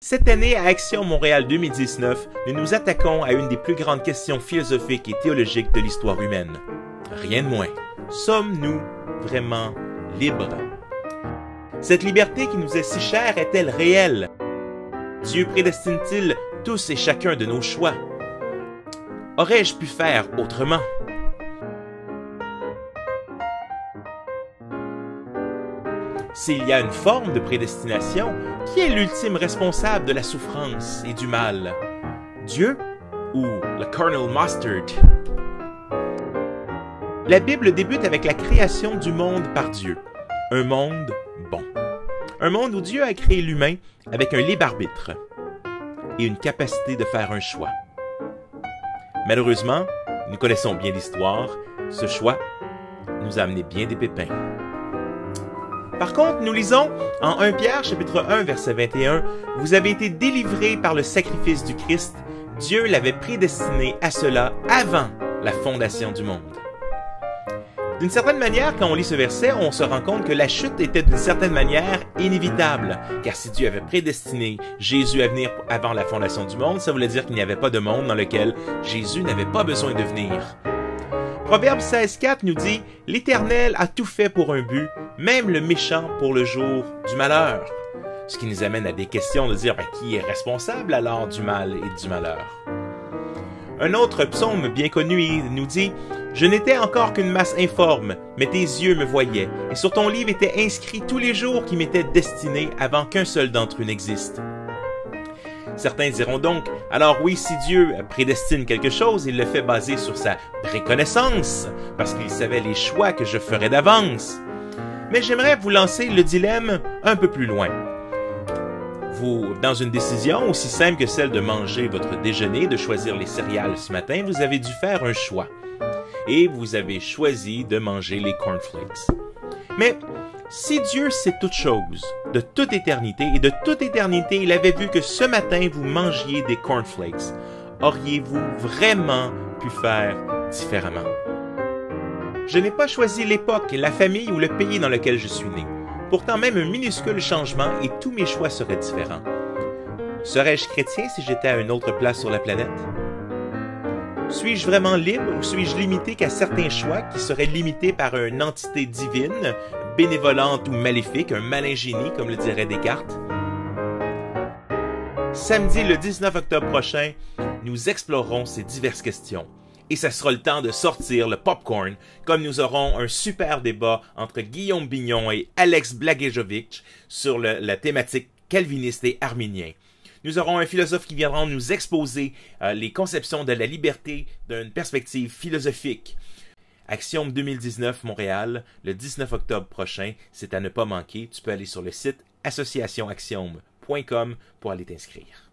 Cette année, à Action Montréal 2019, nous nous attaquons à une des plus grandes questions philosophiques et théologiques de l'histoire humaine. Rien de moins. Sommes-nous vraiment libres? Cette liberté qui nous est si chère est-elle réelle? Dieu prédestine-t-il tous et chacun de nos choix? Aurais-je pu faire autrement? S'il y a une forme de prédestination, qui est l'ultime responsable de la souffrance et du mal? Dieu ou le Colonel Mustard? La Bible débute avec la création du monde par Dieu. Un monde bon. Un monde où Dieu a créé l'humain avec un libre arbitre et une capacité de faire un choix. Malheureusement, nous connaissons bien l'histoire, ce choix nous a amené bien des pépins. Par contre, nous lisons en 1 Pierre, chapitre 1, verset 21, « Vous avez été délivrés par le sacrifice du Christ. Dieu l'avait prédestiné à cela avant la fondation du monde. » D'une certaine manière, quand on lit ce verset, on se rend compte que la chute était d'une certaine manière inévitable, car si Dieu avait prédestiné Jésus à venir avant la fondation du monde, ça voulait dire qu'il n'y avait pas de monde dans lequel Jésus n'avait pas besoin de venir. Proverbe 16,4 nous dit « L'Éternel a tout fait pour un but, même le méchant pour le jour du malheur. » Ce qui nous amène à des questions de dire qui est responsable alors du mal et du malheur. Un autre psaume bien connu nous dit « Je n'étais encore qu'une masse informe, mais tes yeux me voyaient, et sur ton livre étaient inscrits tous les jours qui m'étaient destinés avant qu'un seul d'entre eux n'existe. » Certains diront donc, alors oui, si Dieu prédestine quelque chose, il le fait basé sur sa préconnaissance, parce qu'il savait les choix que je ferais d'avance. Mais j'aimerais vous lancer le dilemme un peu plus loin. Vous, dans une décision aussi simple que celle de manger votre déjeuner, de choisir les céréales ce matin, vous avez dû faire un choix. Et vous avez choisi de manger les cornflakes. Mais si Dieu sait toutes choses, de toute éternité, et de toute éternité, il avait vu que ce matin vous mangiez des cornflakes, auriez-vous vraiment pu faire différemment? Je n'ai pas choisi l'époque, la famille ou le pays dans lequel je suis né. Pourtant, même un minuscule changement et tous mes choix seraient différents. Serais-je chrétien si j'étais à une autre place sur la planète? Suis-je vraiment libre ou suis-je limité qu'à certains choix qui seraient limités par une entité divine, bénévolente ou maléfique, un malin génie, comme le dirait Descartes? Samedi, le 19 octobre prochain, nous explorerons ces diverses questions. Et ça sera le temps de sortir le popcorn, comme nous aurons un super débat entre Guillaume Bignon et Alex Blagejovic sur la thématique calviniste et arménien. Nous aurons un philosophe qui viendra nous exposer les conceptions de la liberté d'une perspective philosophique. Axiom 2019 Montréal, le 19 octobre prochain, c'est à ne pas manquer. Tu peux aller sur le site associationaxiom.com pour aller t'inscrire.